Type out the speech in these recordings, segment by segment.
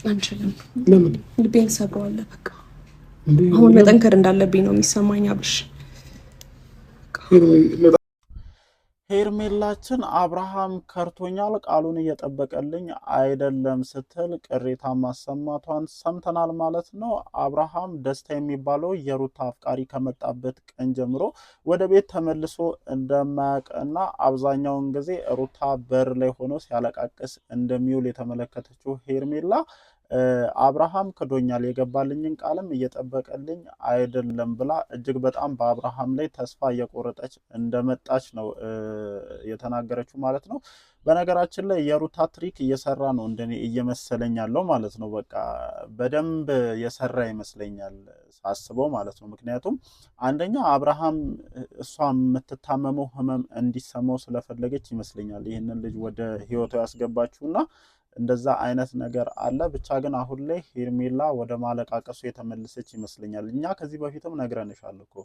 አንችልም። ለምን ልቤን ሰብረዋል። በቃ አሁን መጠንከር እንዳለብኝ ነው የሚሰማኝ አብርሽ። ሄርሜላችን አብርሃም ከርቶኛል፣ ቃሉን እየጠበቀልኝ አይደለም ስትል ቅሬታ ማሰማቷን ሰምተናል ማለት ነው። አብርሃም ደስታ የሚባለው የሩታ አፍቃሪ ከመጣበት ቀን ጀምሮ ወደ ቤት ተመልሶ እንደማያውቅና አብዛኛውን ጊዜ ሩታ በር ላይ ሆኖ ሲያለቃቅስ እንደሚውል የተመለከተችው ሄርሜላ አብርሃም ክዶኛል፣ የገባልኝን ቃልም እየጠበቀልኝ አይደለም ብላ እጅግ በጣም በአብርሃም ላይ ተስፋ እየቆረጠች እንደመጣች ነው የተናገረችው ማለት ነው። በነገራችን ላይ የሩታ ትሪክ እየሰራ ነው እንደኔ እየመሰለኝ ያለው ማለት ነው። በቃ በደንብ የሰራ ይመስለኛል ሳስበው ማለት ነው። ምክንያቱም አንደኛ አብርሃም እሷ የምትታመመው ህመም እንዲሰማው ስለፈለገች ይመስለኛል ይህንን ልጅ ወደ ህይወቷ ያስገባችውና እንደዛ አይነት ነገር አለ። ብቻ ግን አሁን ላይ ሄርሜላ ወደ ማለቃቀሱ የተመለሰች ይመስለኛል። እኛ ከዚህ በፊትም ነግረንሻል እኮ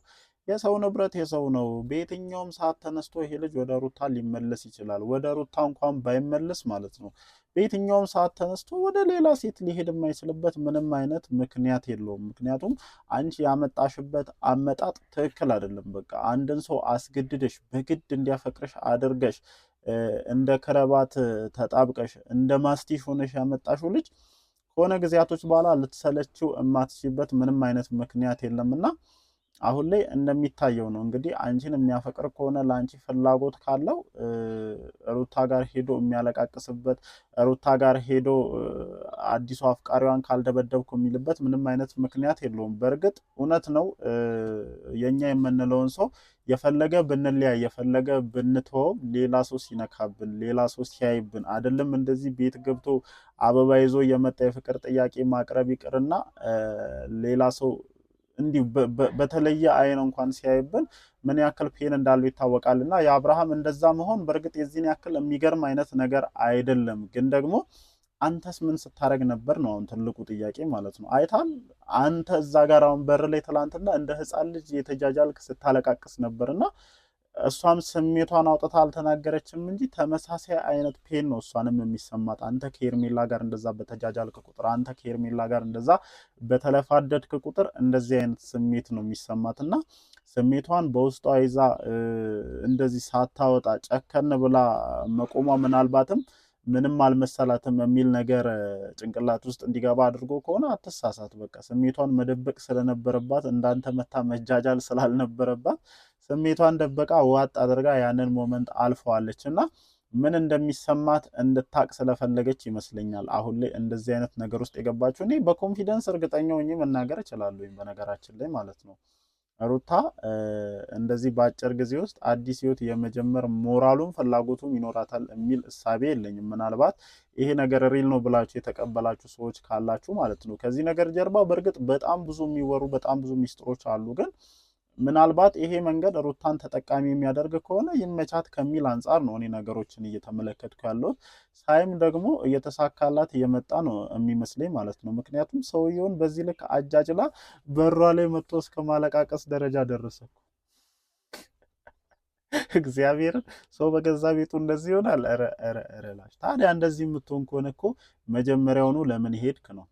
የሰው ንብረት የሰው ነው። በየትኛውም ሰዓት ተነስቶ ይሄ ልጅ ወደ ሩታ ሊመለስ ይችላል። ወደ ሩታ እንኳን ባይመለስ ማለት ነው በየትኛውም ሰዓት ተነስቶ ወደ ሌላ ሴት ሊሄድ የማይችልበት ምንም አይነት ምክንያት የለውም። ምክንያቱም አንቺ ያመጣሽበት አመጣጥ ትክክል አይደለም። በቃ አንድን ሰው አስገድደሽ በግድ እንዲያፈቅርሽ አድርገሽ እንደ ከረባት ተጣብቀሽ እንደ ማስቲሽ ሆነሽ ያመጣሽው ልጅ ከሆነ ጊዜያቶች በኋላ ልትሰለችው የማትችይበት ምንም አይነት ምክንያት የለምና አሁን ላይ እንደሚታየው ነው እንግዲህ አንቺን የሚያፈቅር ከሆነ ለአንቺ ፍላጎት ካለው ሩታ ጋር ሄዶ የሚያለቃቅስበት ሩታ ጋር ሄዶ አዲሱ አፍቃሪዋን ካልደበደብኩ የሚልበት ምንም አይነት ምክንያት የለውም። በእርግጥ እውነት ነው የኛ የምንለውን ሰው የፈለገ ብንለያይ የፈለገ ብንተወው ሌላ ሰው ሲነካብን ሌላ ሰው ሲያይብን አይደለም እንደዚህ ቤት ገብቶ አበባ ይዞ የመጣ የፍቅር ጥያቄ ማቅረብ ይቅርና ሌላ ሰው እንዲሁ በተለየ አይን እንኳን ሲያይብን ምን ያክል ፔን እንዳለው ይታወቃልና የአብርሃም እንደዛ መሆን በእርግጥ የዚህን ያክል የሚገርም አይነት ነገር አይደለም። ግን ደግሞ አንተስ ምን ስታረግ ነበር ነው አሁን ትልቁ ጥያቄ ማለት ነው። አይታል አንተ እዛ ጋር አሁን በር ላይ ትላንትና እንደ ህፃን ልጅ የተጃጃልክ ስታለቃቅስ ነበርና እሷም ስሜቷን አውጥታ አልተናገረችም እንጂ ተመሳሳይ አይነት ፔን ነው እሷንም የሚሰማት። አንተ ከሄርሜላ ጋር እንደዛ በተጃጃልክ ቁጥር አንተ ከሄርሜላ ጋር እንደዛ በተለፋደድክ ቁጥር እንደዚህ አይነት ስሜት ነው የሚሰማትና ስሜቷን በውስጧ ይዛ እንደዚህ ሳታወጣ ጨከን ብላ መቆሟ ምናልባትም ምንም አልመሰላትም የሚል ነገር ጭንቅላት ውስጥ እንዲገባ አድርጎ ከሆነ አትሳሳት። በቃ ስሜቷን መደበቅ ስለነበረባት እንዳንተ መታ መጃጃል ስላልነበረባት ስሜቷን ደበቃ ዋጥ አድርጋ ያንን ሞመንት አልፈዋለች እና ምን እንደሚሰማት እንድታቅ ስለፈለገች ይመስለኛል አሁን ላይ እንደዚህ አይነት ነገር ውስጥ የገባችው። እኔ በኮንፊደንስ እርግጠኛ ሆኜ መናገር እችላለሁ በነገራችን ላይ ማለት ነው ሩታ እንደዚህ በአጭር ጊዜ ውስጥ አዲስ ህይወት የመጀመር ሞራሉም ፍላጎቱም ይኖራታል የሚል እሳቤ የለኝም። ምናልባት ይሄ ነገር ሪል ነው ብላችሁ የተቀበላችሁ ሰዎች ካላችሁ ማለት ነው። ከዚህ ነገር ጀርባ በእርግጥ በጣም ብዙ የሚወሩ በጣም ብዙ ሚስጥሮች አሉ። ግን ምናልባት ይሄ መንገድ ሩታን ተጠቃሚ የሚያደርግ ከሆነ ይመቻት ከሚል አንጻር ነው እኔ ነገሮችን እየተመለከትኩ ያለሁት። ሳይም ደግሞ እየተሳካላት እየመጣ ነው የሚመስለኝ ማለት ነው። ምክንያቱም ሰውየውን በዚህ ልክ አጃጅላ በሯ ላይ መጥቶ እስከ ማለቃቀስ ደረጃ ደረሰ። እግዚአብሔርን ሰው በገዛ ቤቱ እንደዚህ ይሆናል? ኧረ ላሽ ታዲያ እንደዚህ የምትሆን ከሆነ እኮ መጀመሪያውኑ ለምን ሄድክ ነው።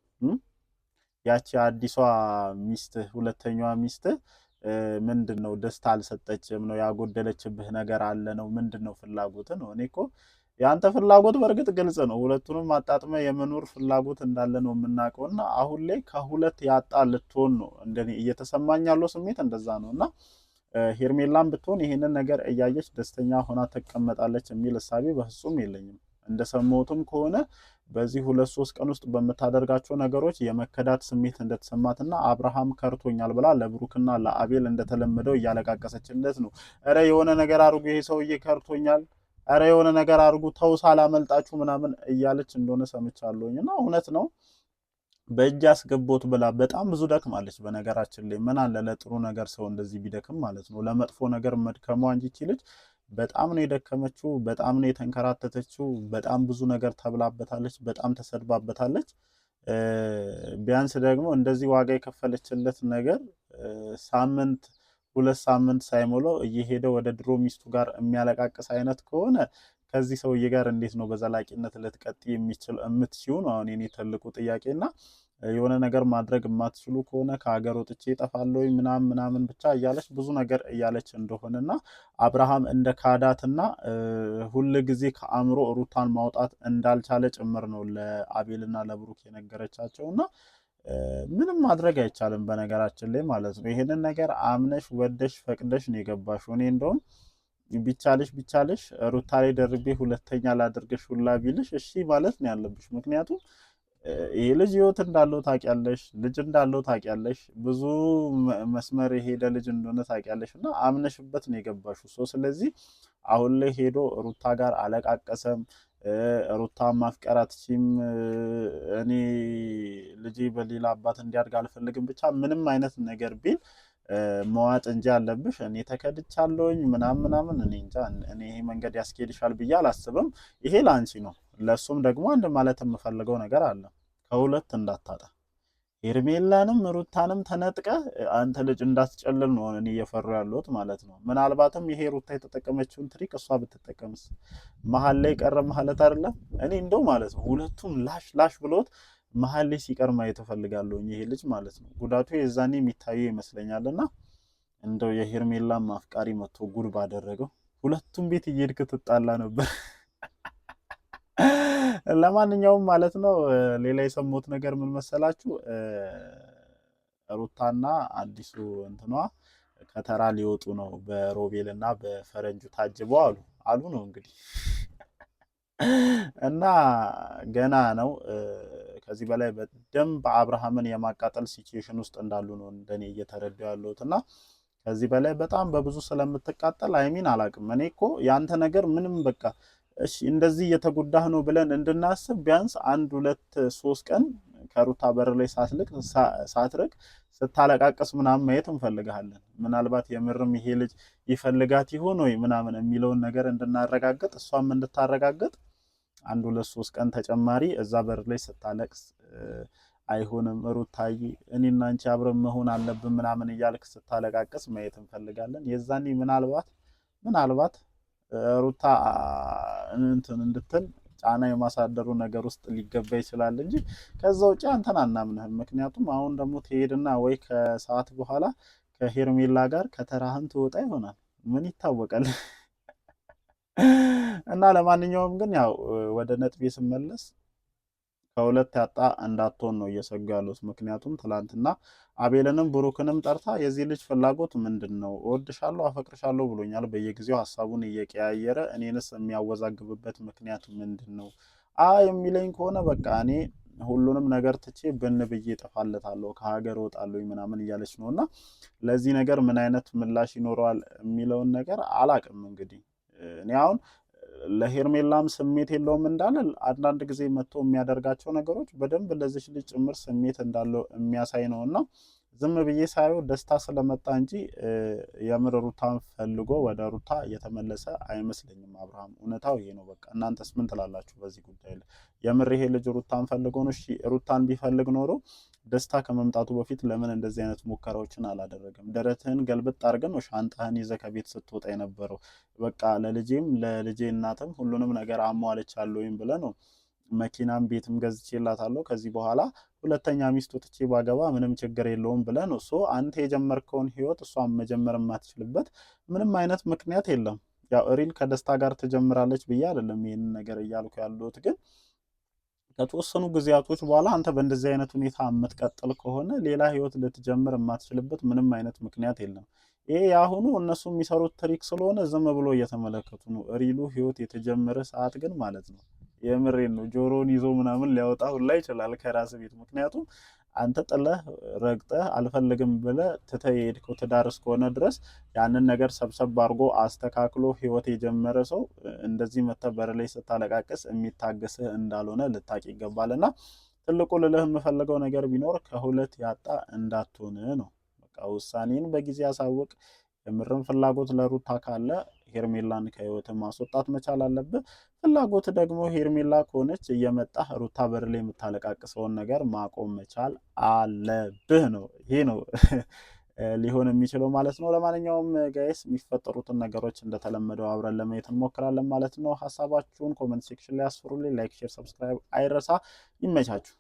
ያቺ አዲሷ ሚስትህ ሁለተኛዋ ሚስትህ ምንድን ነው ደስታ አልሰጠችም ነው? ያጎደለችብህ ነገር አለ ነው? ምንድን ነው ፍላጎት ነው? እኔ እኮ ያንተ ፍላጎት በእርግጥ ግልጽ ነው። ሁለቱንም አጣጥመ የመኖር ፍላጎት እንዳለ ነው የምናውቀውና አሁን ላይ ከሁለት ያጣ ልትሆን ነው እንደኔ እየተሰማኝ ያለው ስሜት እንደዛ ነውና ሄርሜላም ብትሆን ይሄንን ነገር እያየች ደስተኛ ሆና ተቀመጣለች የሚል እሳቤ በፍጹም የለኝም። እንደሰማሁትም ከሆነ በዚህ 2-3 ቀን ውስጥ በመታደርጋቸው ነገሮች የመከዳት ስሜት እንደተሰማትና አብርሃም ከርቶኛል ብላ ለብሩክና ለአቤል እንደተለመደው እያለቃቀሰችለት ነው። ኧረ የሆነ ነገር አድርጉ፣ ይሄ ሰውዬ ከርቶኛል፣ ኧረ የሆነ ነገር አድርጉ፣ ተውሳ አላመልጣችሁ ምናምን እያለች እንደሆነ ሰምቻለሁኝና እውነት ነው። በእጅ አስገቦት ብላ በጣም ብዙ ደክማለች። በነገራችን ላይ ምን አለ ለጥሩ ነገር ሰው እንደዚህ ቢደክም ማለት ነው። ለመጥፎ ነገር መድከሟ እንጂ ይቺ ልጅ በጣም ነው የደከመችው፣ በጣም ነው የተንከራተተችው፣ በጣም ብዙ ነገር ተብላበታለች፣ በጣም ተሰድባበታለች። ቢያንስ ደግሞ እንደዚህ ዋጋ የከፈለችለት ነገር ሳምንት 2 ሳምንት ሳይሞላው እየሄደ ወደ ድሮ ሚስቱ ጋር የሚያለቃቅስ አይነት ከሆነ ከዚህ ሰውዬ ጋር እንዴት ነው በዘላቂነት ልትቀጥይ የምትችይው ነው አሁን የኔ ትልቁ ጥያቄና የሆነ ነገር ማድረግ የማትችሉ ከሆነ ከሀገር ወጥቼ እጠፋለሁ ምናምን ብቻ እያለች ብዙ ነገር እያለች እንደሆነና አብርሃም እንደ ካዳትና ሁል ጊዜ ከአእምሮ ሩታን ማውጣት እንዳልቻለ ጭምር ነው ለአቤልና ለብሩክ የነገረቻቸውና ምንም ማድረግ አይቻልም በነገራችን ላይ ማለት ነው። ይሄንን ነገር አምነሽ ወደሽ ፈቅደሽ ነው የገባሽው። እኔ እንደውም ቢቻልሽ ሩታ ላይ ደርቤ ሁለተኛ ላድርግሽ ሁላ ቢልሽ እሺ ማለት ነው ያለብሽ። ምክንያቱም ይሄ ልጅ ህይወት እንዳለው ታውቂያለሽ፣ ልጅ እንዳለው ታውቂያለሽ፣ ብዙ መስመር የሄደ ልጅ እንደሆነ ታውቂያለሽ እና አምነሽበት ነው የገባሽው። ስለዚህ አሁን ላይ ሄዶ ሩታ ጋር አለቃቀሰም ሩታ ማፍቀር አትችይም፣ እኔ ልጄ በሌላ አባት እንዲያድግ አልፈልግም፣ ብቻ ምንም አይነት ነገር ቢል መዋጥ እንጂ አለብሽ እኔ ተከድቻለሁኝ ምናምን እኔ እንጃ እኔ ይሄ መንገድ ያስኬድሻል ብዬ አላስብም። ይሄ ላንቺ ነው። ለሱም ደግሞ አንድ ማለት የምፈልገው ነገር አለ። ከሁለት እንዳታጣ ሄርሜላንም ሩታንም ተነጥቀ አንተ ልጅ እንዳትጨልል ነው እኔ እየፈሩ ያለሁት ማለት ነው። ምናልባትም ይሄ ሩታ የተጠቀመችውን ትሪክ እሷ ብትጠቀምስ መሀል ላይ ቀረ ማለት አይደለም። እኔ እንደው ማለት ነው ሁለቱም ላሽ ብሎት መሀል ላይ ሲቀር ማየት እፈልጋለሁ ይሄ ልጅ ማለት ነው። ጉዳቱ የዛኔ የሚታየው ይመስለኛልና እንደው የሄርሜላም አፍቃሪ መጥቶ ጉድ ባደረገው ሁለቱም ቤት እየሄድክ ትጣላ ነበር። ለማንኛውም ማለት ነው ሌላ የሰሙት ነገር ምን መሰላችሁ? ሩታና አዲሱ እንትኗ ከተራ ሊወጡ ነው በሮቤልና በፈረንጁ ታጅበው አሉ ነው እንግዲህ እና ገና ነው። ከዚህ በላይ በደንብ አብርሃምን የማቃጠል ሲቹዌሽን ውስጥ እንዳሉ ነው እንደኔ እየተረዳው ያለሁት እና ከዚህ በላይ በጣም በብዙ ስለምትቃጠል አይሚን አላቅም። እኔ እኮ ያንተ ነገር ምንም በቃ እሺ እንደዚህ እየተጎዳህ ነው ብለን እንድናስብ ቢያንስ 1 2 3 ቀን ከሩታ በር ላይ ሳትርቅ ስታለቃቀስ ምናምን ማየት እንፈልጋለን። ምናልባት የምርም ይሄ ልጅ ይፈልጋት ይሆን ወይ ምናምን የሚለውን ነገር እንድናረጋግጥ እሷም እንድታረጋግጥ 1 2 3 ቀን ተጨማሪ እዛ በር ላይ ስታለቅስ አይሆንም ሩታዬ እኔና አንቺ አብረን መሆን አለብን ምናምን እያልክ ስታለቃቀስ ማየት እንፈልጋለን። የዛኔ ምናልባት ሩታ እንትን እንድትል ጫና የማሳደሩ ነገር ውስጥ ሊገባ ይችላል እንጂ ከዛ ውጪ አንተን አናምንህም። ምክንያቱም አሁን ደግሞ ትሄድና ወይ ከሰዓት በኋላ ከሄርሜላ ጋር ከተራህን ትወጣ ይሆናል ምን ይታወቃል። እና ለማንኛውም ግን ያው ወደ ነጥቤ ስመለስ ከሁለት ያጣ እንዳትሆን ነው እየሰጉ ያሉት። ምክንያቱም ትላንትና አቤልንም ብሩክንም ጠርታ የዚህ ልጅ ፍላጎት ምንድነው? እወድሻለሁ አፈቅርሻለሁ ብሎኛል በየጊዜው ሀሳቡን እየቀያየረ እኔንስ የሚያወዛግብበት ምክንያት ምንድነው? የሚለኝ ከሆነ በቃ እኔ ሁሉንም ነገር ትቼ ብን ብዬ እጠፋለታለሁ ከሀገር እወጣለሁ ምናምን እያለች ነውና ለዚህ ነገር ምን አይነት ምላሽ ይኖረዋል የሚለውን ነገር አላቅም። እንግዲህ እኔ አሁን ለሄርሜላም ስሜት የለውም እንዳለ አንዳንድ ጊዜ መጥቶ የሚያደርጋቸው ነገሮች በደንብ ለዚህ ልጅ ጭምር ስሜት እንዳለው የሚያሳይ ነውና ዝም ብዬ ሳየው ደስታ ስለመጣ እንጂ የምር ሩታን ፈልጎ ወደ ሩታ እየተመለሰ አይመስለኝም አብርሃም። እውነታው ይሄ ነው። በቃ እናንተስ ምን ትላላችሁ በዚህ ጉዳይ ላይ? የምር ይሄ ልጅ ሩታን ፈልጎ ነው? እሺ ሩታን ቢፈልግ ኖሮ ደስታ ከመምጣቱ በፊት ለምን እንደዚህ አይነት ሙከራዎችን አላደረገም? ደረትህን ገልብጥ አድርገን ነው ሻንጣህን ይዘህ ከቤት ስትወጣ የነበረው። በቃ ለልጄም ለልጄ እናትም ሁሉንም ነገር አሟልቻለሁኝ ብለህ ነው መኪናም ቤትም ገዝቼላታለሁ ከዚህ በኋላ ሁለተኛ ሚስት ወጥቼ ባገባ ምንም ችግር የለውም ብለህ ነው። አንተ የጀመርከውን ህይወት እሷን መጀመር የማትችልበት ምንም አይነት ምክንያት የለም። ያው ሪል ከደስታ ጋር ትጀምራለች ብዬ አይደለም ይሄንን ነገር እያልኩ ያለሁት፣ ግን ከተወሰኑ ጊዜያቶች በኋላ አንተ በእንደዚህ አይነት ሁኔታ የምትቀጥል ከሆነ ሌላ ህይወት ልትጀምር የማትችልበት ምንም አይነት ምክንያት የለም። ይሄ የአሁኑ እነሱ የሚሰሩት ትሪክ ስለሆነ ዝም ብሎ እየተመለከቱ ነው። ሪሉ ህይወት የተጀመረ ሰዓት ግን ማለት ነው የምሬን ነው ጆሮን ይዞ ምናምን ሊያወጣ ሁላ ይችላል ከራስ ቤት። ምክንያቱም አንተ ጥለህ ረግጠህ አልፈልግም ብለህ ትተህ የሄድከው ትዳር እስከሆነ ድረስ ያንን ነገር ሰብሰብ አድርጎ አስተካክሎ ህይወት የጀመረ ሰው እንደዚህ መተህ በር ላይ ስታለቃቅስ የሚታገስህ እንዳልሆነ ልታቅ ይገባልና ትልቁ ልልህ የምፈልገው ነገር ቢኖር ከሁለት ያጣ እንዳትሆን ነው። በቃ ውሳኔን በጊዜ አሳውቅ። የምርም ፍላጎት ለሩታ ካለ ሄርሜላን ከህይወት ማስወጣት መቻል አለብህ። ፍላጎት ደግሞ ሄርሜላ ከሆነች እየመጣህ ሩታ በር ላይ የምታለቃቅሰውን ነገር ማቆም መቻል አለብህ ነው። ይሄ ነው ሊሆን የሚችለው ማለት ነው። ለማንኛውም ጋይስ የሚፈጠሩትን ነገሮች እንደተለመደው አብረን ለማየት እንሞክራለን ማለት ነው። ሀሳባችሁን ኮሜንት ሴክሽን ላይ አስፍሩልኝ። ላይክ፣ ሼር፣ ሰብስክራይብ አይረሳ። ይመቻችሁ።